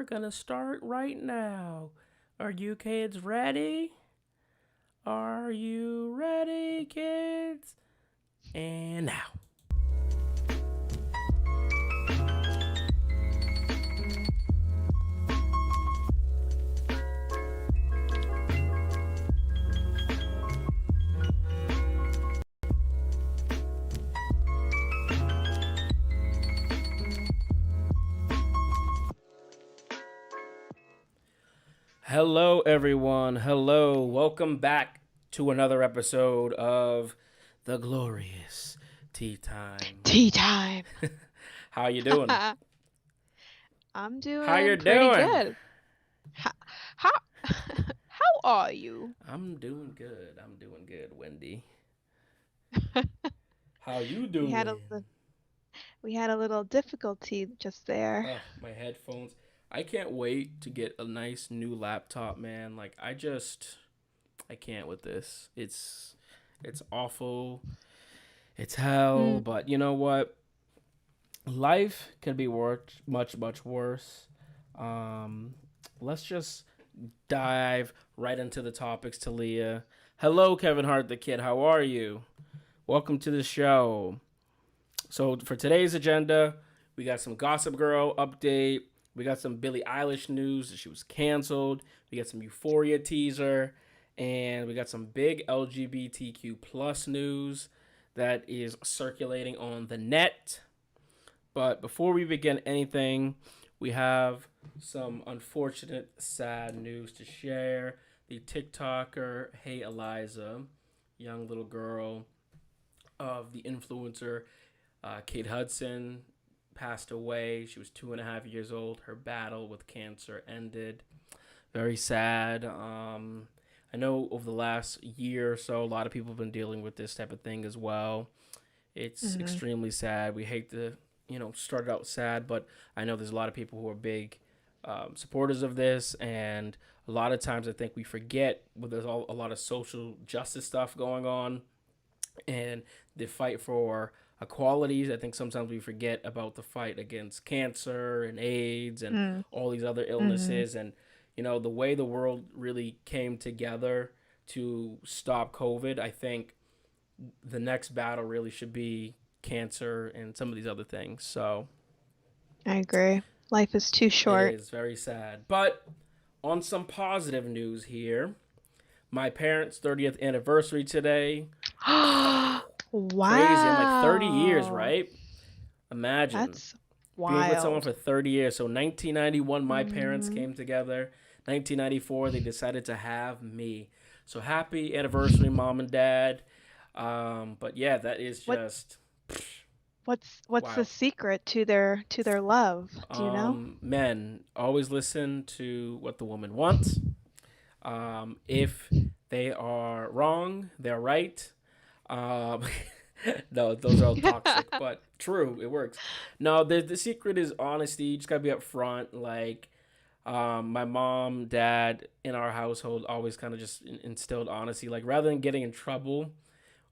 we're gonna start right now. Are you kids ready? Are you ready, kids? And now. Hello, everyone. Hello. Welcome back to another episode of the glorious Tea Time. Tea time. How you doing? I'm How you doing pretty doing? good. How how, how are you? I'm doing good. I'm doing good, Wendy. How you We had doing? a we had a little difficulty just there. Oh, my headphones. I can't wait to get a nice new laptop, man. I can't with this. It's awful. It's hell, Mm, but you know what? Life can be much worse. Um, let's just dive right into the topics, Talia. Hello, Kevin Hart, the kid. How are you? Welcome to the show. So for today's agenda, we got some Gossip Girl update. We got some Billie Eilish news that she was canceled. We got some Euphoria teaser, and we got some big LGBTQ plus news that is circulating on the net. But before we begin anything, we have some unfortunate, sad news to share. The TikToker Hey Eliza, young little girl of the influencer Kate Hudson, passed away. She was 2.5 years old. Her battle with cancer ended. Very sad. I know over the last year or so, a lot of people have been dealing with this type of thing as well. It's mhm. extremely sad. We hate to, start it out sad, but I know there's a lot of people who are big supporters of this, and a lot of times I think we forget when there's a lot of social justice stuff going on, and the fight for equalities. I think sometimes we forget about the fight against cancer and AIDS and Mm, all these other mhm. illnesses, and the way the world really came together to stop COVID. I think the next battle really should be cancer and some of these other things. So I agree. Life is too it short. is very sad. But on some positive news here, my parents' 30th anniversary today. Crazy. I'm like 30 years, Wow. right? Imagine That's being with someone wild. for 30 years. So 1991, my parents Mhm. came together. 1994, they decided to have me. So happy anniversary, mom and dad. But yeah, that is What just what's the wild. secret to their love? Do you know? Men always listen to what the woman wants. If they are wrong, they're right. Um, no, those are all toxic, but true, it works. No, the secret is honesty. You just gotta be upfront. My mom, dad in our household always kind of just instilled honesty. Like, rather than getting in trouble,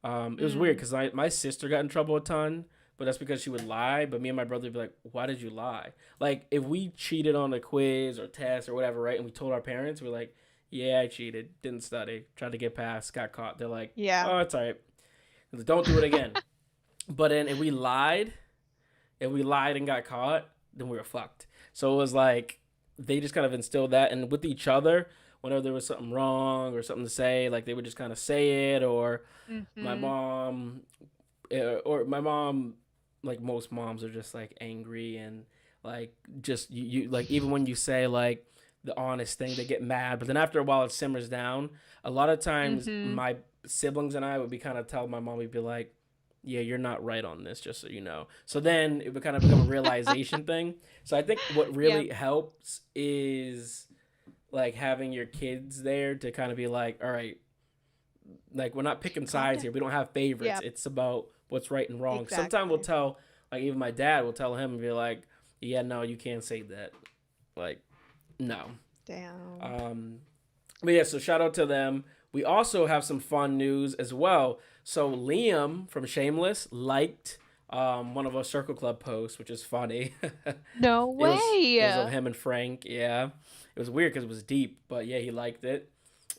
it was weird Mm, because my sister got in trouble a ton, but that's because she would lie. But me and my brother would be like, "Why did you lie?" Like, if we cheated on a quiz or test or whatever, right? And we told our parents, we're like, "Yeah, I cheated, didn't study, tried to get past, got caught." They're like, yeah. "Oh, it's all right. Don't do it again." But then if we lied and got caught, then we were fucked. So it was like they just kind of instilled that, and with each other, whenever there was something wrong or something to say, like they would just kind of say it, my Mhm. mom, or my mom, like most moms are just like angry and like just you like even when you say like the honest thing, they get mad, but then after a while it simmers down. A lot of times Mhm. my siblings and I would be kind of tell my mom, we'd be like, yeah, you're not right on this, just so you know. So then it would kind of become a realization thing. So I think what Yep. really helps is like having your kids there to kind of be like, all right, like we're not picking Calm sides down. here. We don't have favorites. Yep. It's about what's right and wrong. Sometimes we'll Exactly. tell, like even my dad will tell him and be like, yeah, no, you can't say that. Like, no. Damn. Um, but yeah, so shout out to them. We also have some fun news as well. So Liam from Shameless liked one of our Circle Club posts, which is funny. No It was of way. him and Frank. Yeah, it was weird because it was deep, but yeah, he liked it.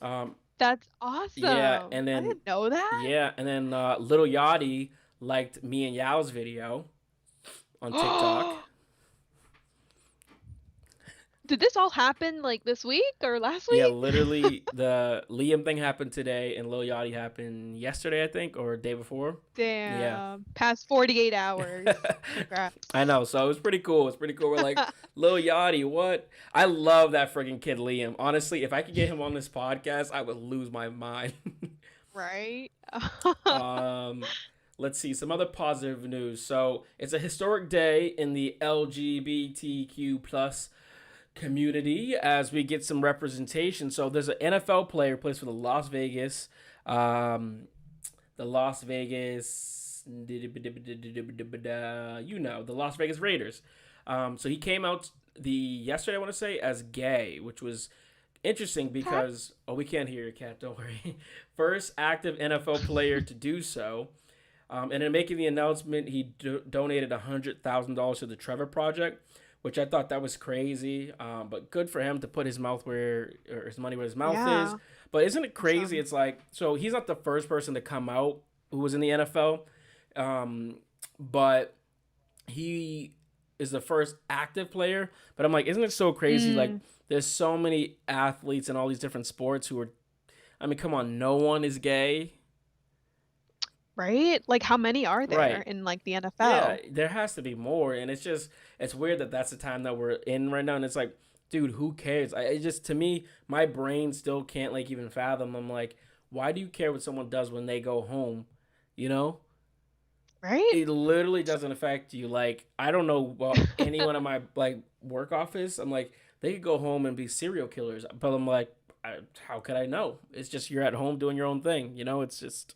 Um, That's yeah, awesome. and I then didn't know that. Little Yachty liked me and Yao's video on TikTok. Did this all happen like this week or last Yeah, week? literally the Liam thing happened today, and Lil Yachty happened yesterday, I think, or day before. Yeah. Damn. Past 48 hours. Congrats. I know, so it was pretty cool. It's pretty cool. We're like, Lil Yachty, what? I love that freaking kid Liam. Honestly, if I could get him on this podcast, I would lose my mind. Right? um, let's see some other positive news. So it's a historic day in the LGBTQ plus community as we get some representation. So there's an NFL player who plays for the Las Vegas, the Las Vegas Raiders. So he came out the yesterday, I want to say, as gay, which was interesting Okay. because we can't hear your cat. Don't worry. First active NFL player to do so. And in making the announcement, he donated $100,000 to the Trevor Project, which I thought that was crazy. But good for him to put his mouth or his money where his mouth is. Yeah. But isn't it crazy? Awesome. It's like, so he's not the first person to come out who was in the NFL, but he is the first active player. But I'm like, isn't it so crazy? Like, Mm, there's so many athletes in all these different sports who are, I mean, come on, no one is gay. right? Like how many are there Right. in like the Yeah, NFL? there has to be more, and it's weird that that's the time that we're in right now, and it's like, dude, who cares? It just to me, my brain still can't like even fathom. I'm like, why do you care what someone does when they go home? You know, Right? it literally doesn't affect you. Like I don't know about anyone in my like work office. I'm like, they could go home and be serial killers, but I'm like, how could I know? It's just you're at home doing your own thing. You know, it's just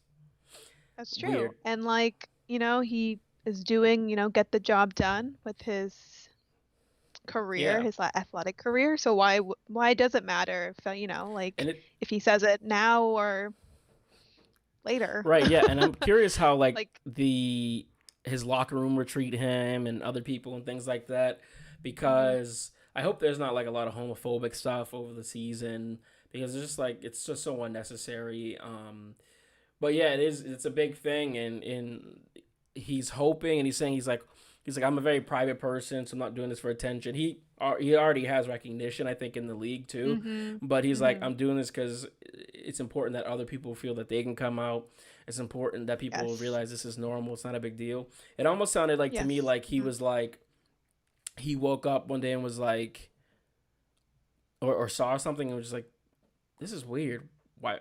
That's true. weird. And like, he is doing, get the job done with his career, Yeah, his athletic career. So why does it matter if, and like it if he says it now or later? right, yeah, and I'm curious how like Like, the his locker room would treat him and other people and things like that, mhm, because I hope there's not like a lot of homophobic stuff over the season because it's just like it's just so unnecessary. But yeah, it's a big thing, and he's hoping and he's saying he's like I'm a very private person, so I'm not doing this for attention. He already has recognition, I think, in the league too, mhm, but he's like mhm. I'm doing this because it's important that other people feel that they can come out. It's important that people Yes. realize this is normal. It's not a big deal. It almost sounded like to me Yes. like he Mhm. was like he woke up one day and was like or saw something and was just like this is weird. Why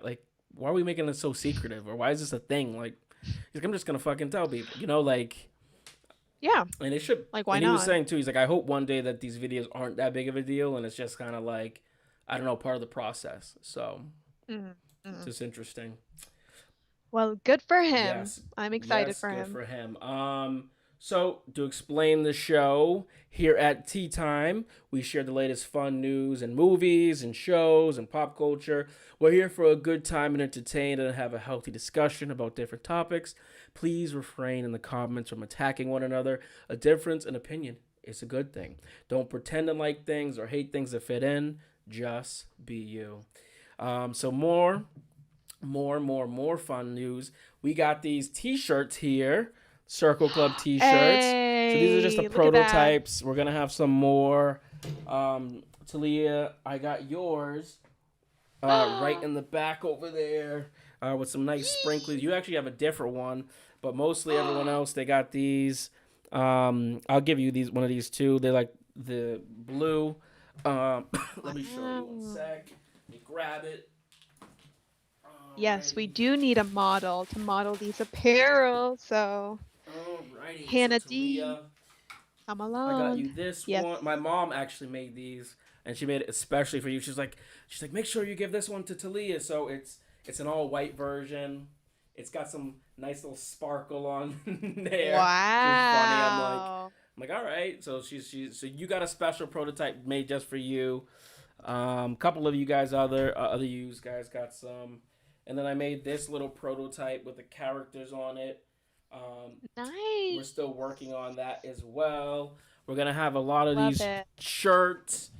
are we making this so secretive or why is this a thing? Like he's like I'm just gonna fucking tell people, like Yeah. and it should. Like, why And he was not? saying too, he's like I hope one day that these videos aren't that big of a deal and it's just kind of like I don't know part of the process. So Mhm, it's mhm. just interesting. Well, good for him. Yes, I'm excited yes, for good him. for him. So to explain the show here at Tea Time, we share the latest fun news and movies and shows and pop culture. We're here for a good time and entertain and have a healthy discussion about different topics. Please refrain in the comments from attacking one another. A difference in opinion is a good thing. Don't pretend to like things or hate things that fit in. Just be you. So more fun news. We got these T-shirts here, Circle Club T-shirts. So these are just the Hey, look at that. prototypes. We're gonna have some more. Talia, I got yours right in the back over there with some nice sprinklers. Yee. You actually have a different one, but mostly everyone else they got these. I'll give you these one of these too. They're like the blue. Let me show you one Wow. sec. Let me grab it. Yes, we Alrighty. do need a model to model these apparel. So, Alrighty. So Hannah D, Talia, come I got along. you this Yes. one. My mom actually made these, and she made it especially for you. She's like, make sure you give this one to Talia. So it's an all white version. It's got some nice little sparkle on there, which is funny. Wow. I'm like, all right. So so you got a special prototype made just for you. Couple of you guys other you guys got some, and then I made this little prototype with the characters on it. We're Nice. still working on that as well. We're gonna have a lot of Love these it. shirts.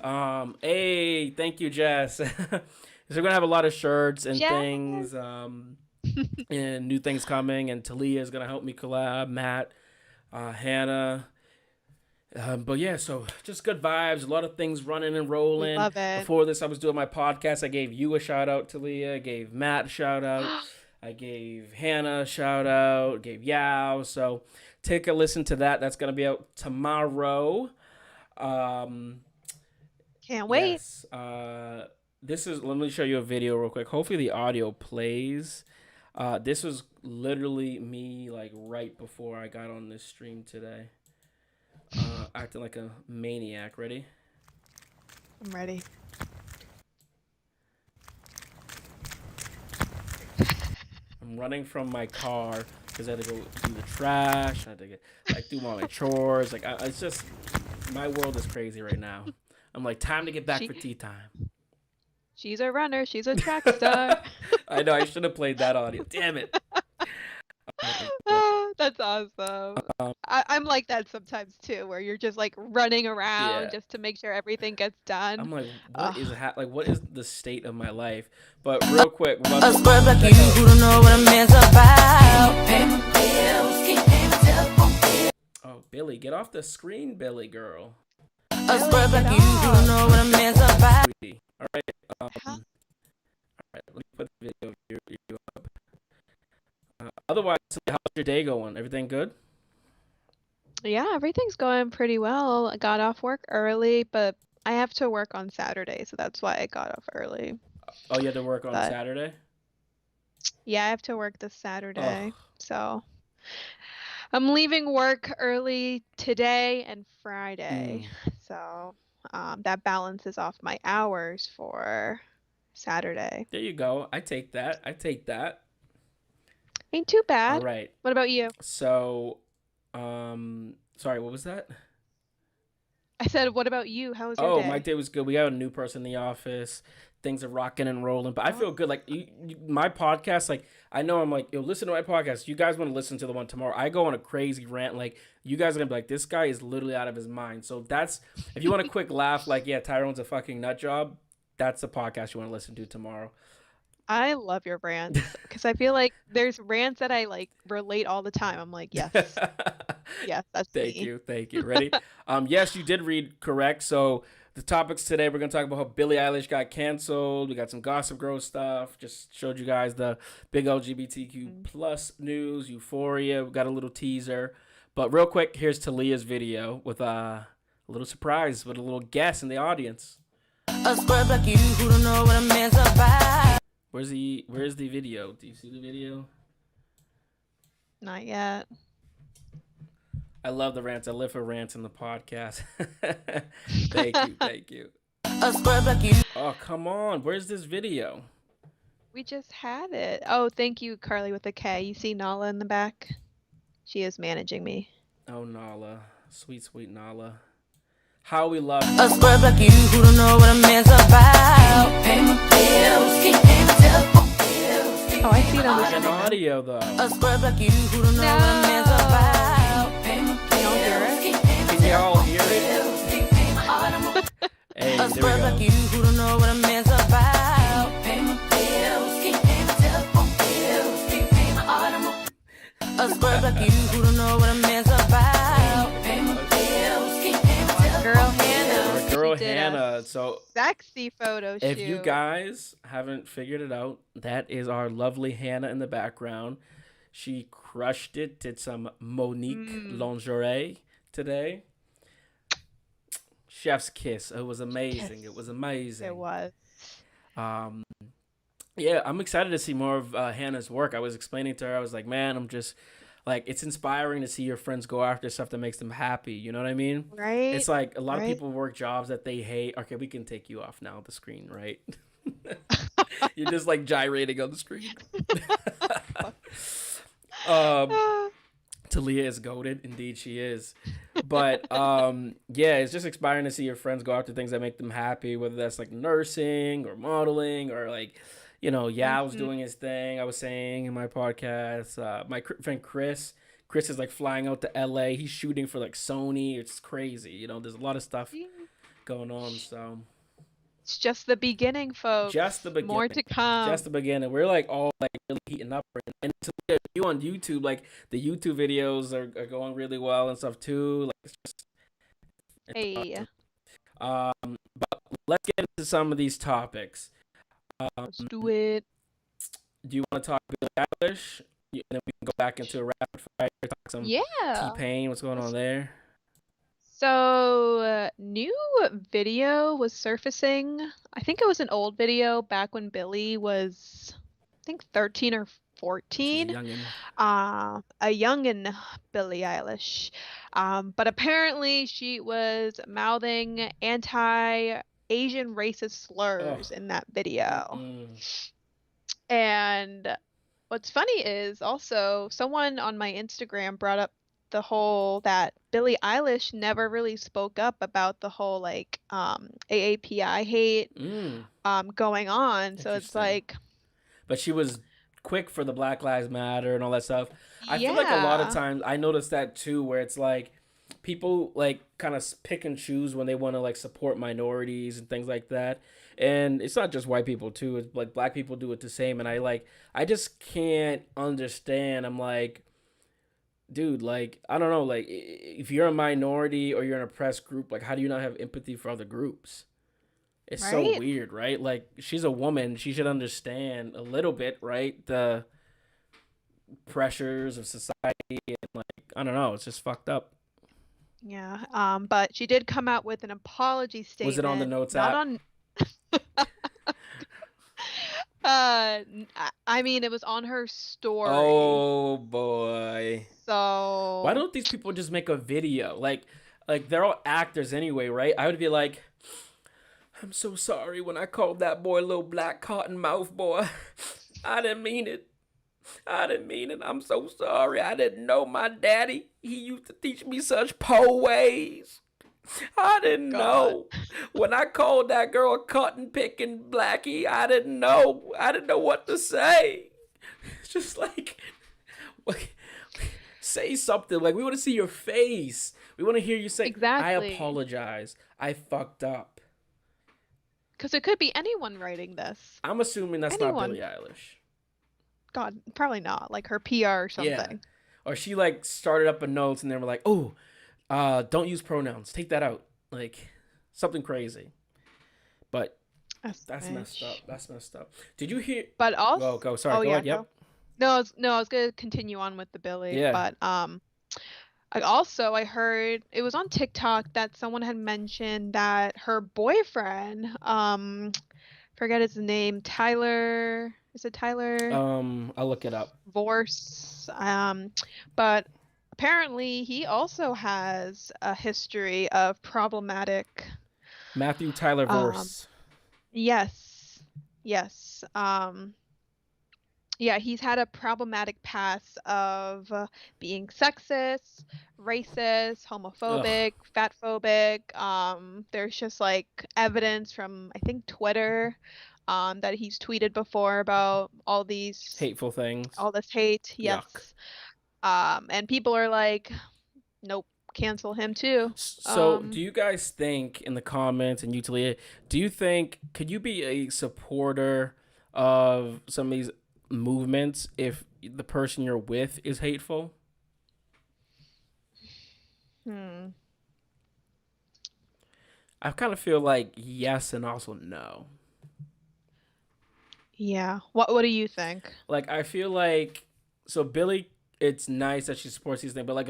Hey, thank you, Jess. So we're gonna have a lot of shirts and Jazz. things, and new things coming. And Talia is gonna help me collab. Matt, Hannah. But yeah, so just good vibes. A lot of things running and We rolling. love it. Before this, I was doing my podcast. I gave you a shout out, Talia. Gave Matt a shout out. I gave Hannah a shout out. Gave Yao. So take a listen to that. That's gonna be out tomorrow. Um, Can't wait. yes. This is. Let me show you a video real quick. Hopefully the audio plays. This was literally me like right before I got on this stream today. Acting like a maniac. Ready? I'm ready. I'm running from my car because I had to go do the trash. I had to get like do all my chores. Like it's just my world is crazy right now. I'm like time to get back She for tea time. she's a runner. She's a track star. I know I should have played that audio. Damn it. That's awesome. Um, I'm like that sometimes too, where you're just like running around yeah. just to make sure everything gets done. I'm like, what is Ugh. like what is the state of my life? But real quick, A squirt like you who don't know what a man's about. Pay my bills, keep paying my telephone bill. oh Billy, get off the screen, Billy girl. A squirt like you who don't know what a man's about. Sweetie. All right. Huh? All right. Let me put the video here up. Otherwise, how's your day going? Everything good? Yeah, everything's going pretty well. I got off work early, but I have to work on Saturday, so that's why I got off early. Oh, you had to work on But Saturday? yeah, I have to work this Oh, Saturday. So I'm leaving work early today and Friday. So that balances off my hours for Saturday. there you go. I take that. I take that. Ain't too All bad. right. What about you? So, sorry, what was that? I said, what about you? How was your Oh, my day? day was good. We got a new person in the office. Things are rocking and rolling, but I feel good. Like Awesome. my podcast, like I know I'm like, yo, listen to my podcast. You guys want to listen to the one tomorrow? I go on a crazy rant. Like you guys are gonna be like, this guy is literally out of his mind. So that's if you want a quick laugh, like yeah, Tyrone's a fucking nut job. That's the podcast you want to listen to tomorrow. I love your rants because I feel like there's rants that I like relate all the time. I'm like, yes, yes, that's Thank me. you. Thank you. Ready? Yes, you did read correct. So the topics today, we're gonna talk about how Billie Eilish got canceled. We got some Gossip Girl stuff. Just showed you guys the big LGBTQ Mm. plus news, Euphoria. We got a little teaser. But real quick, here's Talia's video with a little surprise, with a little guess in the audience. A squirt like you who don't know what a man's about. Where's the video? Do you see the video? Not yet. I love the rants. I live for rants in the podcast. Thank you. Thank you. A squirt like you. Oh, come on. Where's this video? We just had it. Oh, thank you, Carly with a K. You see Nala in the back? She is managing me. Oh, Nala. Sweet, sweet Nala. How we love A squirt like you who don't know what a man's about. Pay my bills, keep paying my telephone bills. Keep Oh, I paying see it my on the an screen. audio, though. A squirt like you who don't know what a man's about. Pay my Can y'all hear bills, it? keep paying my Can y'all telephone hear it? bills. Keep paying my automobile. Hey, A there squirt we like go. you who don't know what a man's about. Pay my bills, keep paying my telephone bills. Keep paying my automobile. A squirt like you who don't know what a man's about. Pay my bills, keep paying my Our girl telephone Hannah. Our bills. girl She did Hannah. a So sexy photo if you shoot. guys haven't figured it out, that is our lovely Hannah in the background. She crushed it. Did some Monique Mm, lingerie today. Chef's kiss. It was amazing. It kiss. was It amazing. was. Um, yeah, I'm excited to see more of Hannah's work. I was explaining to her, I was like, man, I'm just like, it's inspiring to see your friends go after stuff that makes them happy. You know what I mean? Right? It's like a lot of Right? people work jobs that they hate. Okay, we can take you off now, the screen, right? You're just like gyrating on the screen. um, Ah, Talia is goated. Indeed, she is. But yeah, it's just inspiring to see your friends go after things that make them happy, whether that's like nursing or modeling or like, Yeah, was Mm-hmm. doing his thing. I was saying in my podcast, my friend Chris is like flying out to LA. He's shooting for like Sony. It's crazy. There's a lot of stuff going on. So It's just the beginning, just the folks. More beginning, to just the come. beginning. We're like all like really heating up, and to look at you on YouTube, like the YouTube videos are going really well and stuff too. Like it's Hey, awesome. But let's get into some of these topics. let's do it. Do you want to talk Billie Eilish? And then we can go back into a rapid fire, talk some T Yeah. Pain. What's going on there? So, new video was surfacing. I think it was an old video back when Billy was, I think 13 or She's a 14. youngin. A youngin' Billie Eilish. But apparently she was mouthing anti-Asian racist Oh, slurs in that video. mm-mm. And what's funny is also someone on my Instagram brought up the whole that Billie Eilish never really spoke up about the whole like AAPI hate Mm, going on. So it's interesting. like, But she was quick for the Black Lives Matter and all that stuff. I feel like a lot of yeah, times I noticed that too, where it's like people like kind of pick and choose when they want to like support minorities and things like that. And it's not just white people too. It's like black people do it the same. And I just can't understand. I'm like, dude, like I don't know, like if you're a minority or you're an oppressed group, like how do you not have empathy for other groups? It's so right? weird, right? Like she's a woman, she should understand a little bit, right? The pressures of society and like I don't know, it's just fucked up. Yeah. But she did come out with an apology Was it on the statement, notes not app? on I mean it was on her story. Oh boy. Why So don't these people just make a video? Like they're all actors anyway, right? I would be like, I'm so sorry when I called that boy little black cotton mouth boy. I didn't mean it. I didn't mean it. I'm so sorry. I didn't know my daddy. He used to teach me such po ways. I didn't God. know. When I called that girl a cotton picking blackie, I didn't know. I didn't know what to say. It's just like, say something. Like, we want to see your face. We want to hear you say, I Exactly. apologize. I fucked up. Because it could be anyone writing this. I'm assuming that's not Anyone. Billie Eilish. God, probably not. Like her PR or Yeah. something. Or she like started up a notes and they were like, oh, don't use pronouns. Take that out. Like something crazy. But that's messed up. SMH. That's messed up. Did you hear? But also, Go. Sorry. oh Go yeah, ahead. go. Yep. No, I was gonna continue on with the Billy, Yeah. but I heard it was on TikTok that someone had mentioned that her boyfriend, forget his name, Tyler, is it Tyler I'll look it up. Vorse? But apparently he also has a history of problematic, Matthew Tyler um, Vorse. yes, yes, yeah, he's had a problematic past of being sexist, racist, Ugh. homophobic, fatphobic. There's just like evidence from I think Twitter, that he's tweeted before about Hateful things. all this hate. Yuck. Yes. And people are like, nope, cancel him too. So, do Um, you guys think in the comments and you, Talia, do you think could you be a supporter of some of these movements if the person you're with is hateful? hmm. I kind of feel like yes and also no. Yeah. What do you think? Like I feel like so Billy, it's nice that she supports these things, but like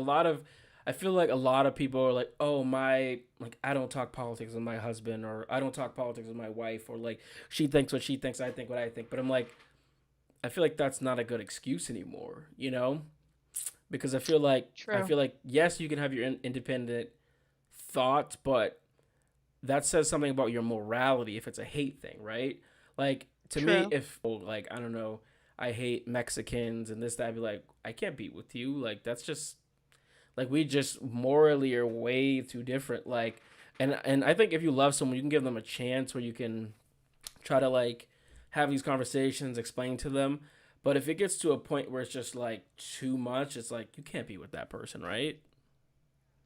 I feel like a lot of people are like, oh my, like I don't talk politics with my husband, or I don't talk politics with my wife, or like she thinks what she thinks, I think what I think. But I'm like, I feel like that's not a good excuse anymore, because I True. feel like yes, you can have your independent thoughts, but that says something about your morality if it's a hate thing, right? Like to me, True. if like I don't know, I hate Mexicans and this that, I'd be like, I can't be with you. Like that's just like we just morally are way too different. And I think if you love someone, you can give them a chance where you can try to like have these conversations, explain to them. But if it gets to a point where it's just like too much, it's like you can't be with that person, right?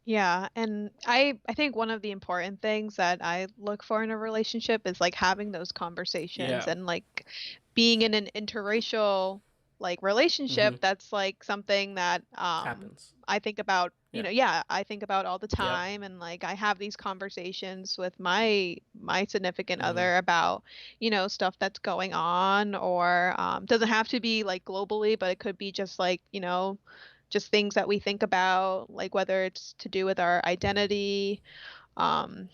Yeah, and I think one of the important things that I look for in a relationship is like having those conversations Yeah. and like being in an interracial like relationship Mm-hmm. that's like something that Happens. I think about, Yeah. yeah, I think about all the Yep. time, and like I have these conversations with my significant Mm-hmm. other about, stuff that's going on, or doesn't have to be like globally, but it could be just like, just things that we think about, like whether it's to do with our identity, um,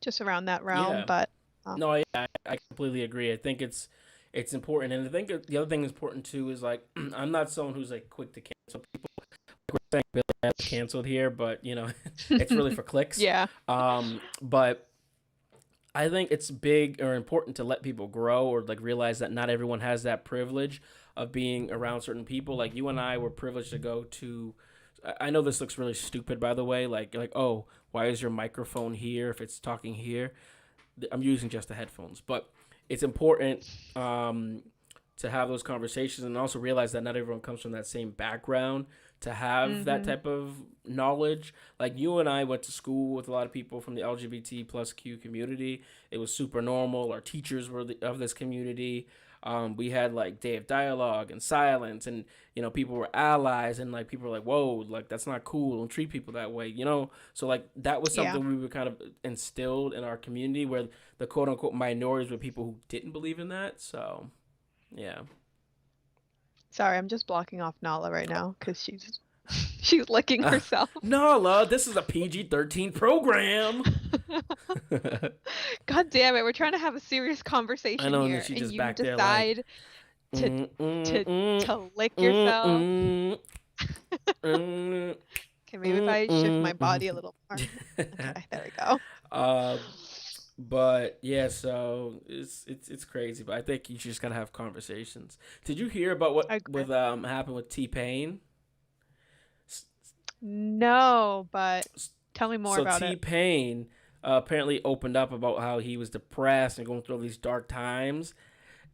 just around that realm. Yeah. But No, I completely agree. I think it's important, and I think the other thing that's important too is like I'm not someone who's like quick to cancel people. Like we're saying Billy has canceled here, but it's really for clicks. yeah, But I think it's big or important to let people grow or like realize that not everyone has that privilege of being around certain people. Like you and I were privileged to go to. I know this looks really stupid, by the way. Like oh, why is your microphone here if it's talking here? I'm using just the headphones, but it's important to have those conversations and also realize that not everyone comes from that same background to have that hmm type of knowledge. Like you and I went to school with a lot of people from the LGBT plus Q community. It was super normal. Our teachers were of this community. We had like day of dialogue and silence, and people were allies, and like people were like, "Whoa, like that's not cool. Don't treat people that way." So like that was yeah. something we were kind of instilled in our community, where the quote unquote minorities were people who didn't believe in that. So yeah. Sorry, I'm just blocking off Nala right now because she's she's licking herself. Nala, this is a PG-13 program. God damn it, we're trying to have a serious I conversation know, and then here, she and just you back there like, decide to mm, mm, to mm, to lick mm, yourself. mm, mm, Okay, maybe if mm, I shift my mm, body a little more. mm. Okay, there we go. uh, but yeah, so it's crazy. But I think you just gotta have conversations. Did you hear about what I agree. with happened with T-Pain? No, but tell me more So about it. T-Pain apparently opened up about how he was depressed and going through all these dark times,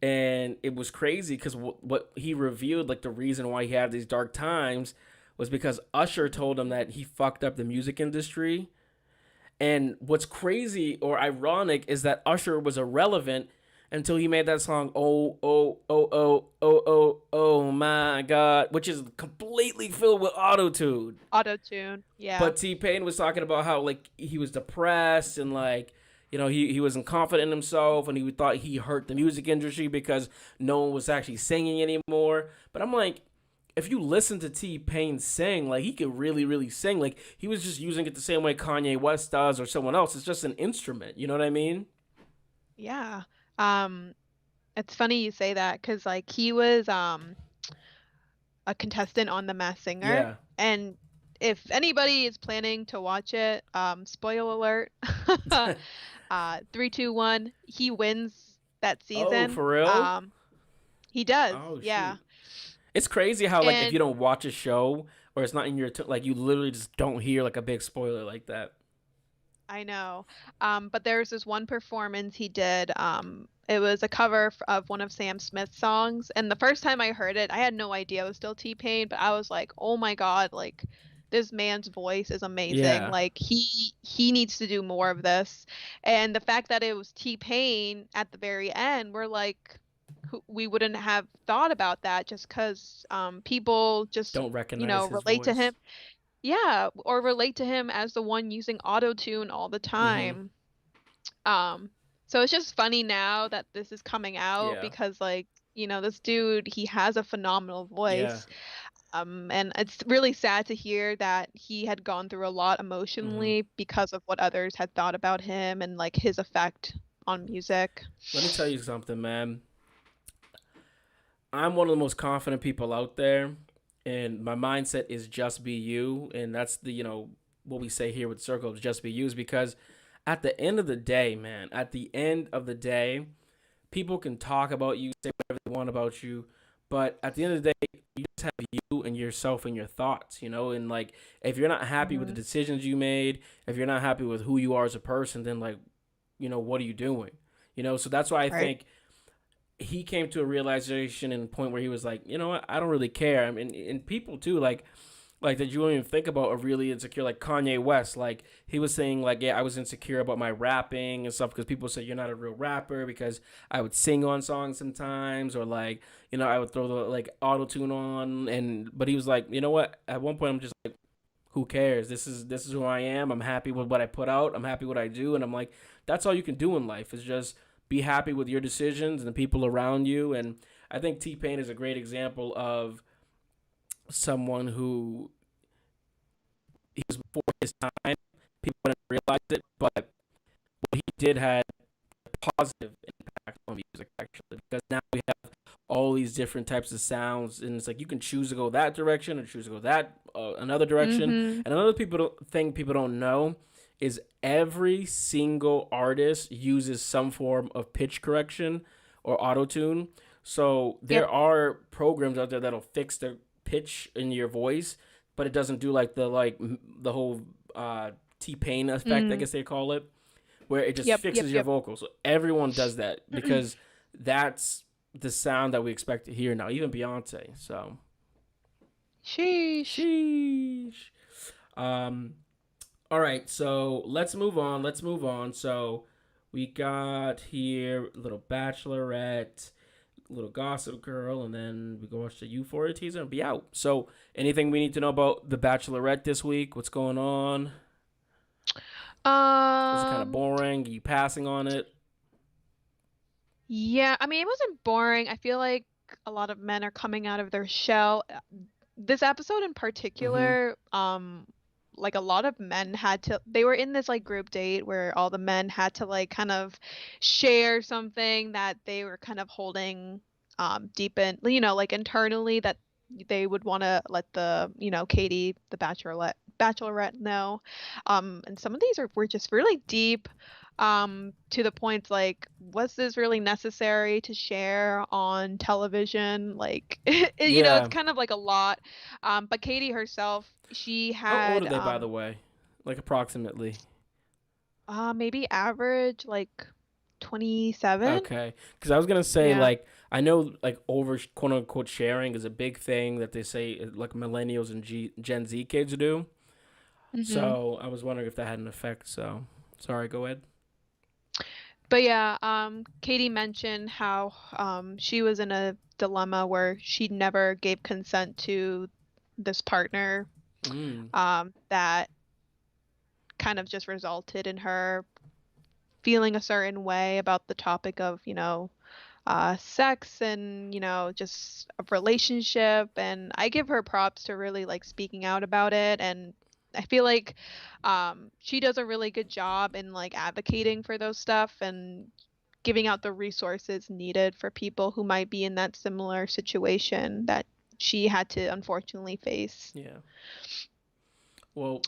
and it was crazy because what he revealed, like the reason why he had these dark times, was because Usher told him that he fucked up the music industry. And what's crazy or ironic is that Usher was irrelevant until he made that song "Oh Oh Oh Oh Oh Oh Oh My God," which is completely filled with autotune. Auto tune. Yeah. But T Pain was talking about how like he was depressed and like he wasn't confident in himself and he thought he hurt the music industry because no one was actually singing anymore. But I'm like, if you listen to T Pain sing, like he could really really sing. Like he was just using it the same way Kanye West does or someone else. It's just an instrument. You know what I mean? Yeah. Um, it's funny you say that because like he was a contestant on The Masked Singer, Yeah. and if anybody is planning to watch it, spoiler alert, 3, 2, 1, he wins that Oh, season. for real? He does, Oh yeah. shoot. It's crazy how like if you And don't watch a show or it's not in your like you literally just don't hear like a big spoiler like that. I know. But there's this one performance he did. It was a cover of one of Sam Smith's songs, and the first time I heard it, I had no idea it was still T-Pain, but I was like, "Oh my God, like this man's voice is amazing. Yeah. Like he needs to do more of this." And the fact that it was T-Pain at the very end, we're like, we wouldn't have thought about that just 'cause people just, Don't recognize his relate to voice. him. Yeah, or relate to him as the one using auto tune all the Mm-hmm. time. Um, so it's just funny now that this is coming out Yeah. because like, this dude, he has a phenomenal Yeah. voice. And it's really sad to hear that he had gone through a lot Mm-hmm. emotionally because of what others had thought about him and like his effect on music. Let me tell you something, man. I'm one of the most confident people out there, and my mindset is just be you, and that's the what we say here with circles, just be you, is because at the end of the day, man, at the end of the day, people can talk about you, say whatever they want about you, but at the end of the day, you just have you and yourself and your thoughts, and like if you're not happy with the hmm decisions you made, if you're not happy with who you are as a person, then like, what are you doing? So that's why I Right. think he came to a realization and point where he was like, you know what, I don't really care. I mean, and people too, like that you don't even think about are really insecure. Like Kanye West, like he was saying, like, yeah, I was insecure about my rapping and stuff because people said you're not a real rapper because I would sing on songs sometimes, or like, you know, I would throw the like auto tune on, and but he was like, you know what? At one point, I'm just like, who cares? This is who I am. I'm happy with what I put out. I'm happy with what I do, and I'm like, that's all you can do in life is just be happy with your decisions and the people around you. And I think T Pain is a great example of someone who he was before his time. People didn't realize it, but what he did had a positive impact on music actually, because now we have all these different types of sounds, and it's like you can choose to go that direction or choose to go that another direction. Mm-hmm. And another thing people don't know is every single artist uses some form of pitch correction or auto tune. So Yep. there are programs out there that'll fix the pitch in your voice, but it doesn't do the whole T Pain effect, I Mm. guess they call it, where it just Yep. Yep. fixes your Yep. vocals. So everyone does that because that's the sound that we expect to hear now, even Beyonce. So, Sheesh. sheesh. Um, all right, so let's move on. Let's move on. So we got here little Bachelorette, little Gossip Girl, and then we go watch the Euphoria teaser and be out. So anything we need to know about the Bachelorette this week? What's going on? Was it kind of Um. boring? Are you passing on it? Yeah. I mean, it wasn't boring. I feel like a lot of men are coming out of their shell. This episode in Mm-hmm. particular, like a lot of men had to, they were in this like group date where all the men had to like kind of share something that they were kind of holding deep in, like internally, that they would want to let Katie, the bachelorette know. And some of these were just really deep, to the point like, was this really necessary to share on television? Like, it's Yeah. kind of like a lot. But Katie herself, she How old had are they, by the way? Like approximately. maybe average like 27. Okay, because I was gonna say Yeah. like I know like over quote unquote sharing is a big thing that they say like millennials and Gen Z kids do. Hmm. So I was wondering if that had an effect. So sorry, go ahead. But yeah, Katie mentioned how she was in a dilemma where she never gave consent to this partner, Mm. that kind of just resulted in her feeling a certain way about the topic of, sex and, just a relationship. And I give her props to really like speaking out about it. And I feel like she does a really good job in like advocating for those stuff and giving out the resources needed for people who might be in that similar situation that she had to unfortunately face. Yeah. Well,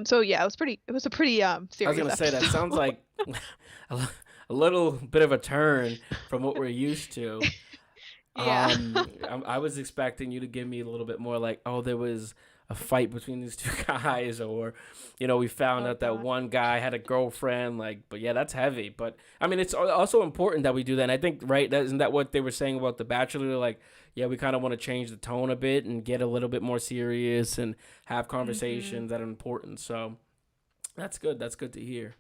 So yeah, it was a pretty I was serious gonna say that sounds episode. like a, a little bit of a turn from what we're used to. Yeah. I was expecting you to give me a little bit more like, oh, there was a fight between these two guys, or, we found Oh out that God. one guy had a girlfriend. Like, but yeah, that's heavy. But I mean, it's also important that we do that. And I think, right, that isn't that what they were saying about the Bachelor? Like, yeah, we kind of want to change the tone a bit and get a little bit more serious and have Hmm. conversations that are important. So that's good. That's good to hear.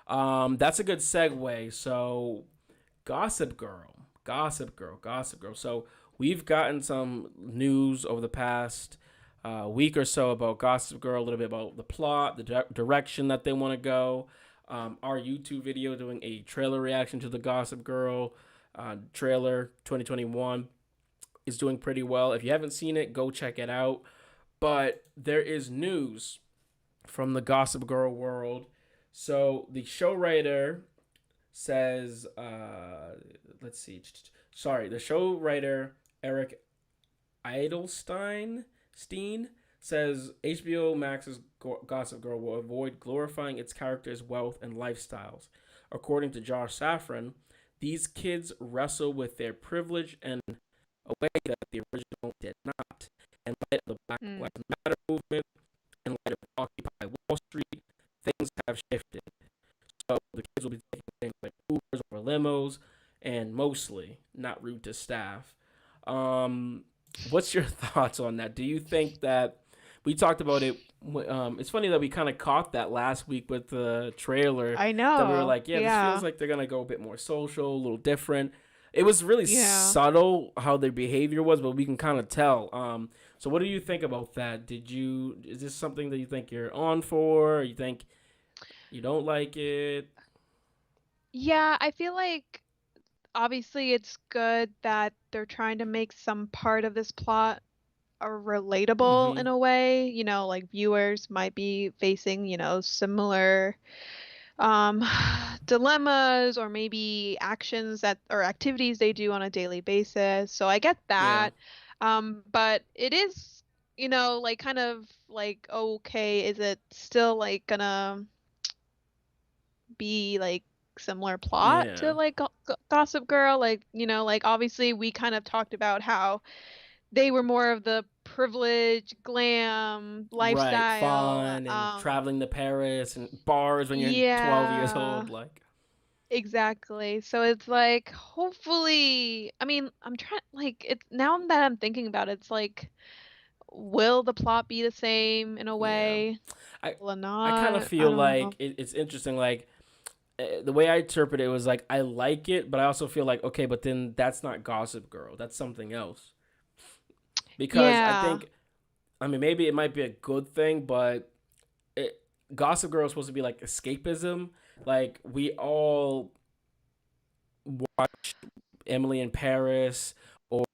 That's a good segue. So Gossip Girl, Gossip Girl, Gossip Girl. So we've gotten some news over the past week or so about Gossip Girl, a little bit about the plot, the direction that they want to go. Our YouTube video doing a trailer reaction to the Gossip Girl trailer 2021 is doing pretty well. If you haven't seen it, go check it out. But there is news from the Gossip Girl world. So the show writer says, let's see. Sorry, the show writer Eric Steen says HBO Max's Gossip Girl will avoid glorifying its characters' wealth and lifestyles. According to Josh Safran, these kids wrestle with their privilege in a way that the original did not. In light of the Black Mm. Lives Matter movement, in light of Occupy Wall Street, things have shifted. So the kids will be taking things like Ubers or limos, and mostly not rude to staff. What's your thoughts on that? Do you think that we talked about it? It's funny that we kind of caught that last week with the trailer. I That we were know. like, yeah, this Yeah. feels like they're gonna go a bit more social, a little different. It was really Yeah. subtle how their behavior was, but we can kind of tell. So what do you think about that? Is this something that you think you're on for? Or you think you don't like it? Yeah, I feel like obviously it's good that they're trying to make some part of this plot relatable Mm-hmm. in a way. Like viewers might be facing, similar um dilemmas or maybe actions that or activities they do on a daily basis. So I get Yeah. that. But it is, like kind of like, okay, is it still like gonna be like similar plot to Yeah. like Gossip Girl? Like, like obviously we kind of talked about how they were more of the privileged glam Right. lifestyle. Fun and traveling to Paris and bars when you're 12 years Yeah. old. Like, Exactly. So it's like, hopefully, I mean, I'm trying, like, it's now that I'm thinking about it, it's like, will the plot be the same in a yeah. way? I Will it I kind of not? I feel don't like know. it's interesting. Like, the way I interpret it was like I like it, but I also feel like okay, but then that's not Gossip Girl. That's something else. Because I Yeah. think, I mean, maybe it might be a good thing, but it, Gossip Girl is supposed to be like escapism. Like we all watch Emily in Paris or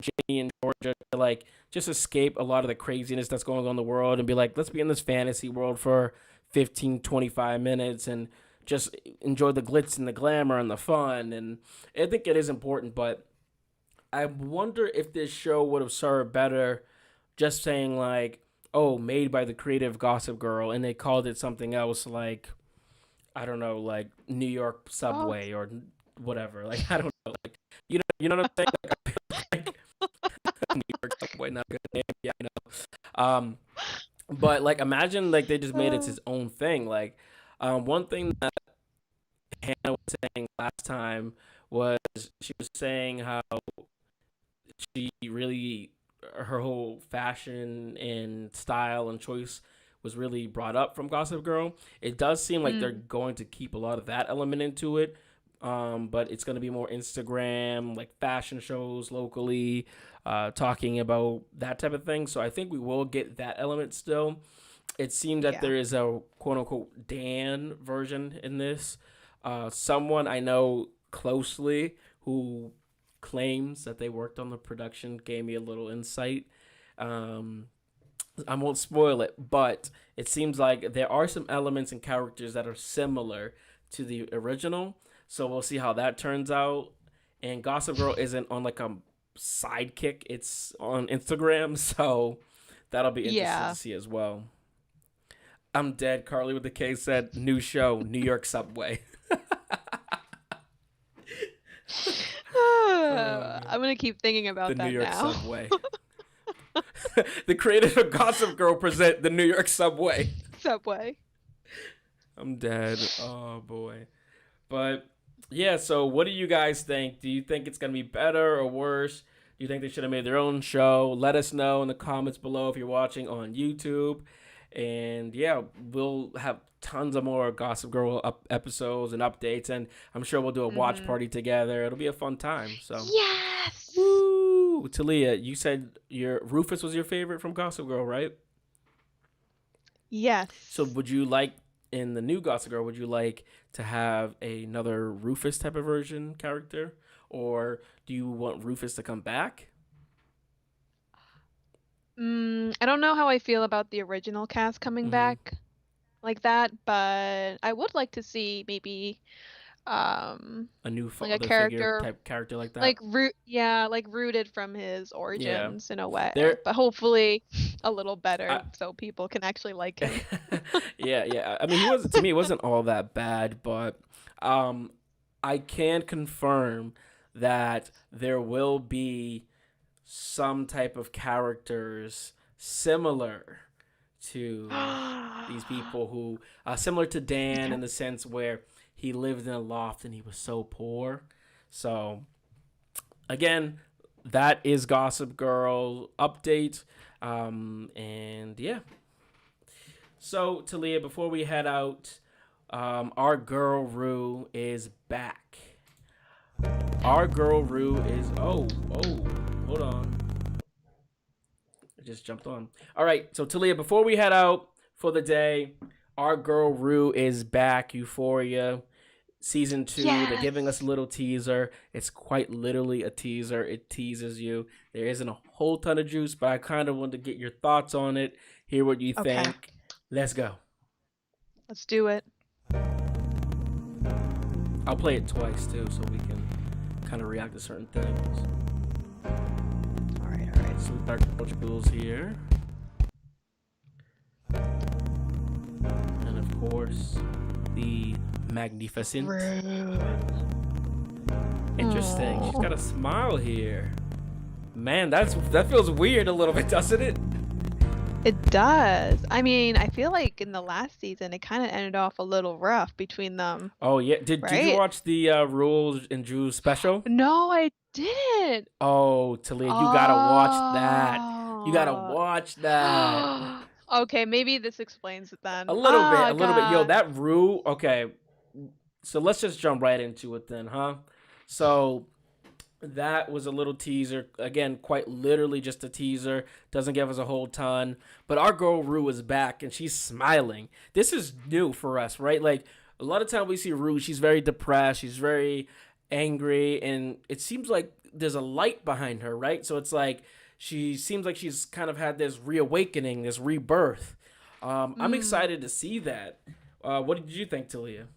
Jenny in Georgia to like just escape a lot of the craziness that's going on in the world and be like, let's be in this fantasy world for 15, 25 minutes and just enjoy the glitz and the glamour and the fun. And I think it is important, but I wonder if this show would have served better just saying like, oh, made by the creative Gossip Girl, and they called it something else like I don't know, like New York Oh, Subway or whatever. Like I don't know, like you know what I'm saying? Like, New York Subway, not a good name. Yeah, I know. But like imagine like they just made it uh, his own thing. Like, one thing that Hannah was saying last time was she was saying how she really her whole fashion and style and choice was really brought up from Gossip Girl. It does seem like they're mm, going to keep a lot of that element into it. But it's going to be more Instagram, like fashion shows locally, talking about that type of thing. So I think we will get that element still. It seems that yeah. there is a quote unquote Dan version in this. Someone I know closely who claims that they worked on the production gave me a little insight. Um, I won't spoil it, but it seems like there are some elements and characters that are similar to the original. So we'll see how that turns out. And Gossip Girl isn't on like a sidekick, it's on Instagram. So that'll be interesting to Yeah. see as well. I'm dead. Carly with the K said, new show, New York Subway. Oh, I'm gonna keep thinking the about New that York now. Subway. The creators of Gossip Girl present the New York Subway. Subway. I'm dead. Oh boy. But yeah, so what do you guys think? Do you think it's gonna be better or worse? Do you think they should have made their own show? Let us know in the comments below if you're watching on YouTube. And yeah, we'll have tons of more Gossip Girl episodes and updates, and I'm sure we'll do a watch Hmm. party together. It'll be a fun time. So, Yes. woo, Talia, you said your Rufus was your favorite from Gossip Girl, right? So, Yes. would you like in the new Gossip Girl? Would you like to have another Rufus type of version character, or do you want Rufus to come back? I don't know how I feel about the original cast coming Mm-hmm. back like that, but I would like to see maybe A new like a father figure character type character like that. like like rooted from his Yeah, origins in a way, there. but hopefully a little I, better so people can actually like him. yeah, yeah. I mean, he was to me. It wasn't all that bad, but um, I can confirm that there will be some type of characters similar to these people who similar to Dan Yeah. in the sense where he lived in a loft and he was so poor. So again, that is Gossip Girl update. And yeah. So Talia, before we head out, our girl Rue is back. Our girl Rue is hold on. I just jumped on. All right, so Talia, before we head out for the day, our girl Rue is back. Euphoria season 2. Yes. They're giving us a little teaser. It's quite literally a teaser. It teases you. There isn't a whole ton of juice, but I kind of wanted to get your thoughts on it, hear what you think. Let's go. Let's do it. I'll play it twice too, so we can kind of react to certain things. All right. So our Coach Jules here, and of course the magnificent. Interesting. She's got a smile here. Man, that feels weird a little bit, doesn't it? It does. I mean, I feel like in the last season, it kind of ended off a little rough between them. Oh yeah. Did you Right? watch the Rules and Drew special? No, I didn't. Oh, Talia, you gotta watch that. You gotta watch that. Okay, maybe this explains it then. A little bit. Yo, God. that Rue. Okay, so let's just jump right into it then, huh? So that was a little teaser. Again, quite literally just a teaser. Doesn't give us a whole ton. But our girl Rue is back and she's smiling. This is new for us, right? Like a lot of time we see Rue, she's very depressed. She's very angry. And it seems like there's a light behind her, right? So it's like she seems like she's kind of had this reawakening, this rebirth. I'm excited to see that. What did you think, Talia?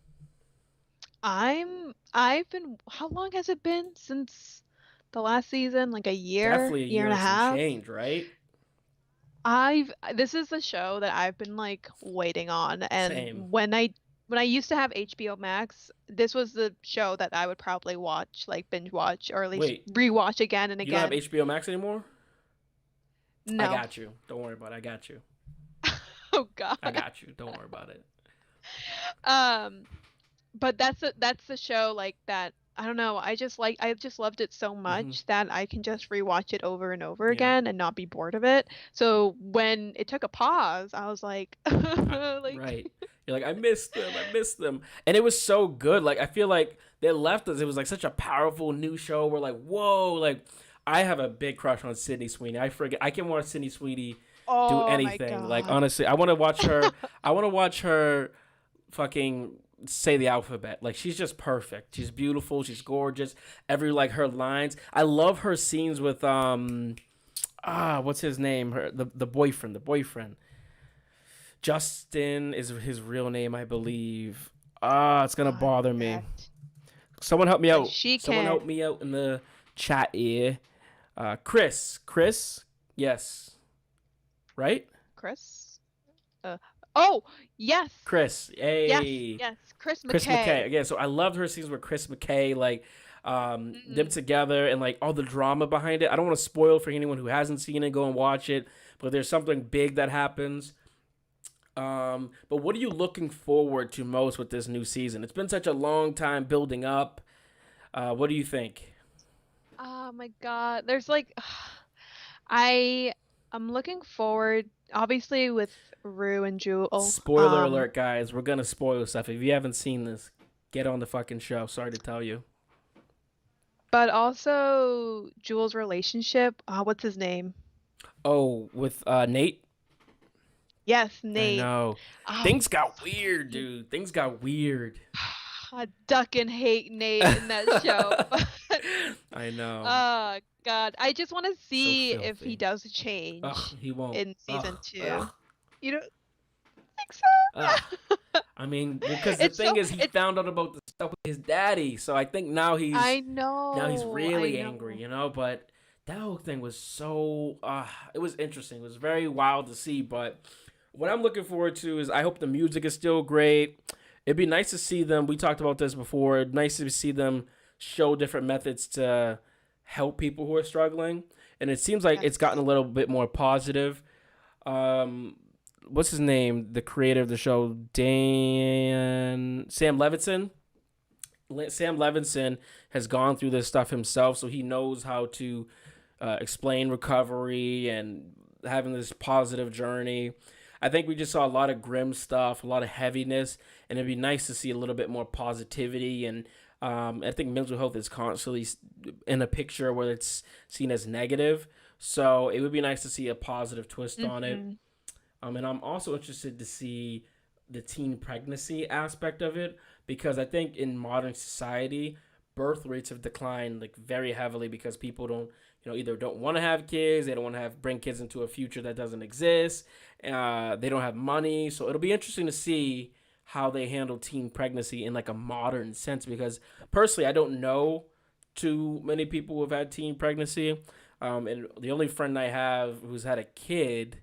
I've been, how long has it been since the last season? Like a year, Definitely a year and a and some half? change, right? This is the show that I've been like waiting on. And Same. when I used to have HBO Max, this was the show that I would probably watch, like binge watch, or at least Wait, rewatch again and you don't have again. HBO Max anymore? I No. got you. Don't worry about it. I got you. Oh God. I got you. Don't worry about it. But that's the show like that. I don't know. I just loved it so much that I can just rewatch it over and over Yeah. again and not be bored of it. So when it took a pause, I was like, like Right. You're like, I missed them. I missed them. And it was so good. Like, I feel like they left us. It was like such a powerful new show. We're like, whoa. Like, I have a big crush on Sydney Sweeney. I can watch Sydney Sweeney do oh my anything. Like, God. honestly, I want to watch her. I want to watch her fucking say the alphabet. Like, she's just perfect. She's beautiful. She's gorgeous. Every, like, her lines. I love her scenes with, what's his name? The boyfriend. Justin is his real name, I believe. It's gonna bother me. Correct. Someone help me out. She Someone can. help me out in the chat here. Chris, yes, right? Chris? Oh, yes. Chris, hey. Yes. Chris McKay. Chris McKay. Yeah, so I loved her scenes with Chris McKay, like them together and like all the drama behind it. I don't want to spoil for anyone who hasn't seen it. Go and watch it. But there's something big that happens. But what are you looking forward to most with this new season? It's been such a long time building up. What do you think? Oh my God. There's like I'm looking forward obviously with Rue and Jewel. Spoiler alert, guys. We're gonna spoil stuff. If you haven't seen this, get on the fucking show. Sorry to tell you. But also Jewel's relationship. What's his name? Oh, with Nate? Yes, I Nate. know. Oh, Things got weird, dude. Things got weird. I duck and hate Nate in that show. I know. Oh God. I just want to see if filthy. he does change Ugh, he won't. in season Ugh, 2. ugh, You don't think so? ugh. I mean, because the It's thing so- is, he it's- found out about the stuff with his daddy, so I think now he's I know. really I know. angry, you know. But that whole thing was so it was interesting. It was very wild to see. But what I'm looking forward to is I hope the music is still great. It'd be nice to see them. We talked about this before. Nice to see them show different methods to help people who are struggling, and it seems like it's gotten a little bit more positive. What's his name? The creator of the show, Sam Levinson. Sam Levinson has gone through this stuff himself, so he knows how to explain recovery and having this positive journey. I think we just saw a lot of grim stuff, a lot of heaviness, and it'd be nice to see a little bit more positivity. And I think mental health is constantly in a picture where it's seen as negative. So it would be nice to see a positive twist on it. And I'm also interested to see the teen pregnancy aspect of it, because I think in modern society, birth rates have declined like very heavily because people don't, either don't want to have kids, they don't want to bring kids into a future that doesn't exist, they don't have money. So it'll be interesting to see how they handle teen pregnancy in like a modern sense, because personally, I don't know too many people who have had teen pregnancy. And the only friend I have who's had a kid,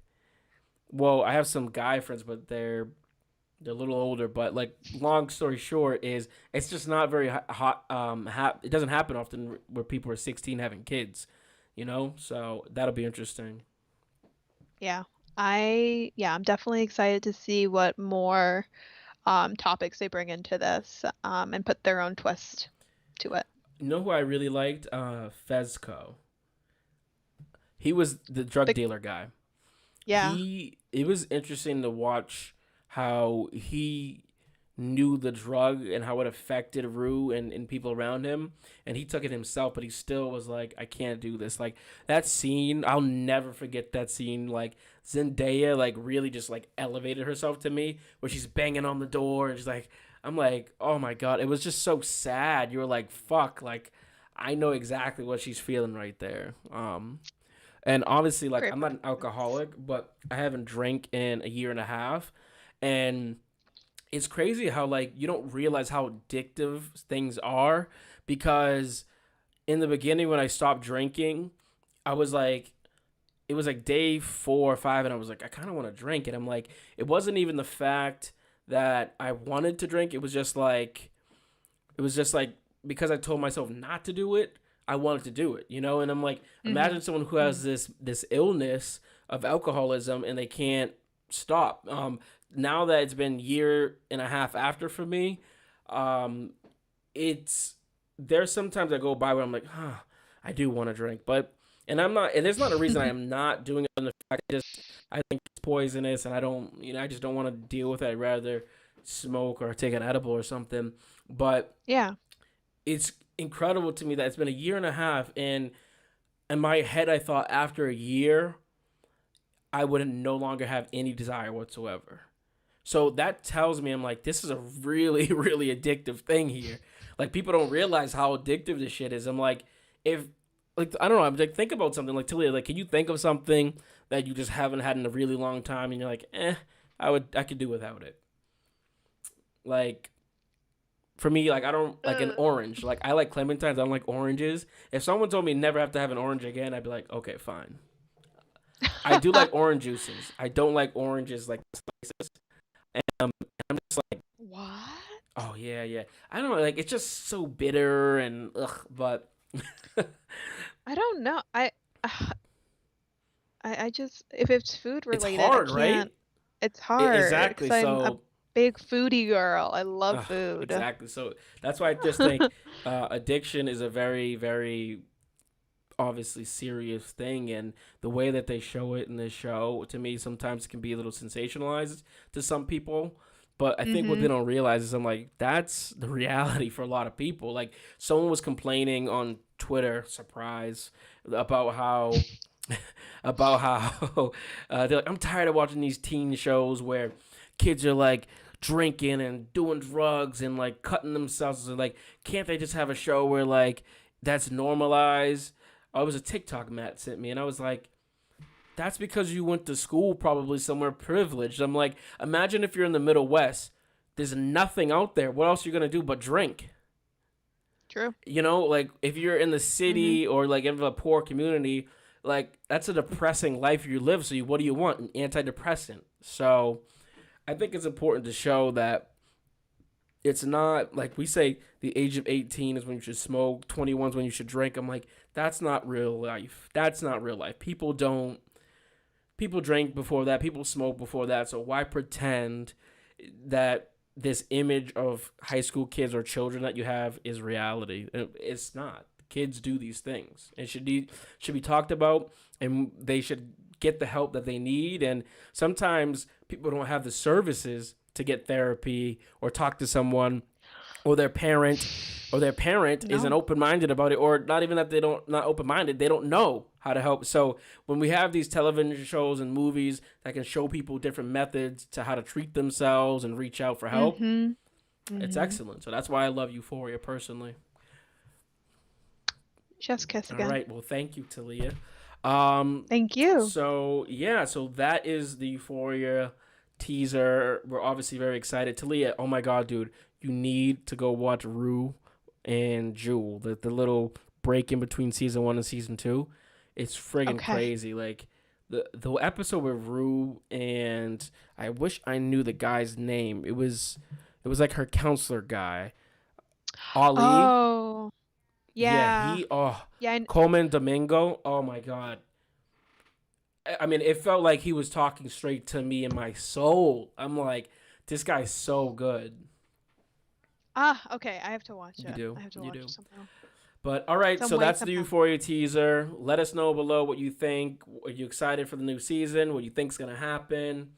well, I have some guy friends, but they're a little older. But like, long story short is it's just not very hot. It doesn't happen often where people are 16 having kids, So that'll be interesting. Yeah. I'm definitely excited to see what more topics they bring into this and put their own twist to it. You know who I really liked? Fezco. He was the drug dealer guy. Yeah. It was interesting to watch how he knew the drug and how it affected Rue and people around him, and he took it himself, but he still was like, I can't do this. Like, that scene, I'll never forget that scene. Like, Zendaya like really just like elevated herself to me, where she's banging on the door and she's like, I'm like, oh my god, it was just so sad. You were like, fuck, like I know exactly what she's feeling right there. And honestly, like, Great I'm not an alcoholic, but I haven't drank in a year and a half. And it's crazy how, like, you don't realize how addictive things are, because in the beginning when I stopped drinking, I was like, it was like day 4 or 5, and I was like, I kind of want to drink. And I'm like, it wasn't even the fact that I wanted to drink. It was just like, because I told myself not to do it, I wanted to do it, And I'm like, imagine someone who has this illness of alcoholism and they can't stop. Now that it's been year and a half after for me, there's sometimes I go by where I'm like, I do want to drink, and there's not a reason I am not doing it. On the fact, I think it's poisonous, and I just don't want to deal with it. I'd rather smoke or take an edible or something. But Yeah. it's incredible to me that it's been a year and a half, and in my head I thought after a year I would no longer have any desire whatsoever. So that tells me, I'm like, this is a really, really addictive thing here. Like, people don't realize how addictive this shit is. I'm like, I don't know, I'm like, think about something like, Talia, like, can you think of something that you just haven't had in a really long time and you're like, I could do without it. Like, for me, like, I don't like an orange. Like, I like clementines. I don't like oranges. If someone told me never have to have an orange again, I'd be like, okay, fine. I do like orange juices. I don't like oranges like slices. And I'm just like, What? oh yeah. I don't know. Like, it's just so bitter and ugh. But I don't know. I just, if it's food it's related, hard, I right? can't. It's hard. Exactly. 'Cause I'm a So big foodie girl. I love food. exactly. So that's why I just think addiction is a very, very obviously serious thing, and the way that they show it in this show, to me, sometimes can be a little sensationalized to some people. But I think what they don't realize is, I'm like, that's the reality for a lot of people. Like, someone was complaining on Twitter, surprise, about how they're like, I'm tired of watching these teen shows where kids are like drinking and doing drugs and like cutting themselves. And like, can't they just have a show where like that's normalized? Oh, it was a TikTok Matt sent me, and I was like, that's because you went to school probably somewhere privileged. I'm like, imagine if you're in the Middle West, there's nothing out there. What else are you going to do but drink? True. Like, if you're in the city or like in a poor community, like, that's a depressing life you live. So what do you want? An antidepressant. So I think it's important to show that it's not like we say the age of 18 is when you should smoke, 21 is when you should drink. I'm like, that's not real life. That's not real life. People drink before that. People smoke before that. So why pretend that this image of high school kids or children that you have is reality. It's not. Kids do these things. It should be talked about, and they should get the help that they need. And sometimes people don't have the services to get therapy or talk to someone, or their parent isn't open-minded about it, or not even that not open-minded, they don't know how to help. So when we have these television shows and movies that can show people different methods to how to treat themselves and reach out for help, it's excellent. So that's why I love Euphoria personally. Chef's kiss again. All right, well, thank you, Talia. Thank you. So that is the Euphoria teaser. We're obviously very excited. Talia, oh my god, dude, you need to go watch Rue and Jewel, the little break in between season 1 and season 2. It's friggin' crazy. Like the episode with Rue, and I wish I knew the guy's name. It was like her counselor guy, Ali. Oh, yeah. Coleman Domingo. Oh my god. I mean, it felt like he was talking straight to me in my soul. I'm like, this guy's so good. Okay. I have to watch it. You do. I have to watch it somehow. But all right, so that's the Euphoria teaser. Let us know below what you think. Are you excited for the new season? What you think's gonna happen?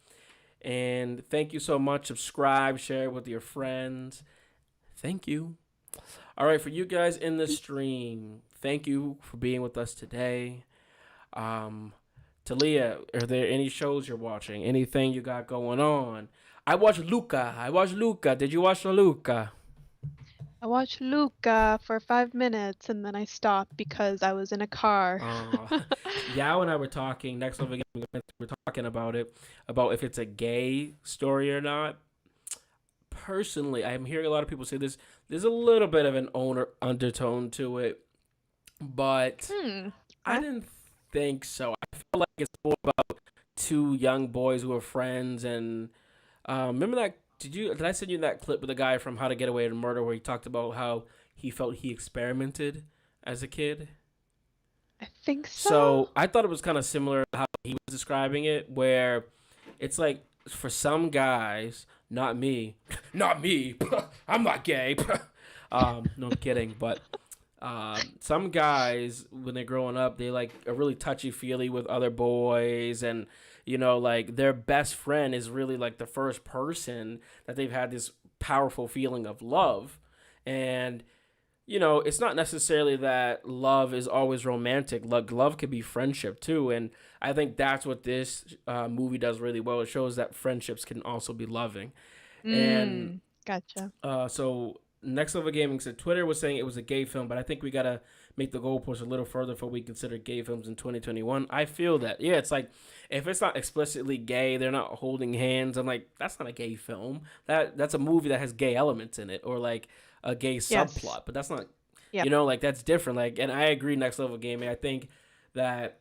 And thank you so much. Subscribe, share it with your friends. Thank you. All right, for you guys in the stream, thank you for being with us today. Talia, are there any shows you're watching? Anything you got going on? I watched Luca. Did you watch Luca? I watched Luca for 5 minutes and then I stopped because I was in a car. Yao and I were talking, next level game, we're talking about if it's a gay story or not. Personally, I'm hearing a lot of people say this. There's a little bit of an undertone to it, but I didn't think so. I feel like it's more about two young boys who are friends. And remember that? Did I send you that clip with the guy from How to Get Away with Murder where he talked about how he felt he experimented as a kid? I think so. So I thought it was kind of similar to how he was describing it, where it's like for some guys, not me, I'm not gay. No, I'm kidding, but some guys when they're growing up, they like are really touchy-feely with other boys, and you know, like their best friend is really like the first person that they've had this powerful feeling of love. And you know, it's not necessarily that love is always romantic. Love could be friendship too, and I think that's what this movie does really well. It shows that friendships can also be loving. And gotcha. So Next Level Gaming said Twitter was saying it was a gay film, but I think we gotta make the goalpost a little further before we consider gay films in 2021. I feel that. Yeah, it's like if it's not explicitly gay, they're not holding hands. I'm like, that's not a gay film. That's a movie that has gay elements in it, or like a gay subplot, but that's not. You know, like that's different. Like, and I agree. Next Level Gaming. I think that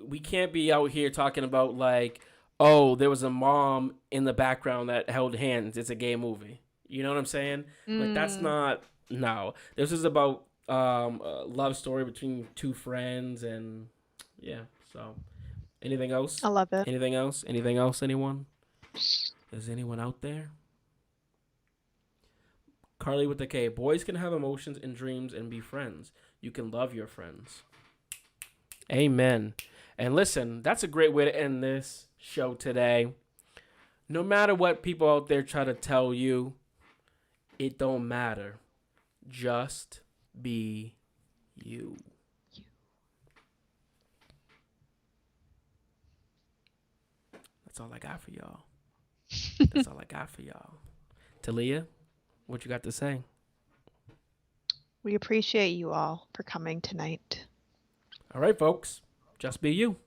we can't be out here talking about like, oh, there was a mom in the background that held hands. It's a gay movie. You know what I'm saying? Like that's not. No, this is about a love story between two friends, and yeah. So, anything else? I love it. Anything else? Anything else? Anyone? Is anyone out there? Carly with the K. Boys can have emotions and dreams and be friends. You can love your friends. Amen. And listen, that's a great way to end this show today. No matter what people out there try to tell you, it don't matter. Just be you. That's all I got for y'all. That's all I got for y'all. Talia, what you got to say? We appreciate you all for coming tonight. All right, folks. Just be you.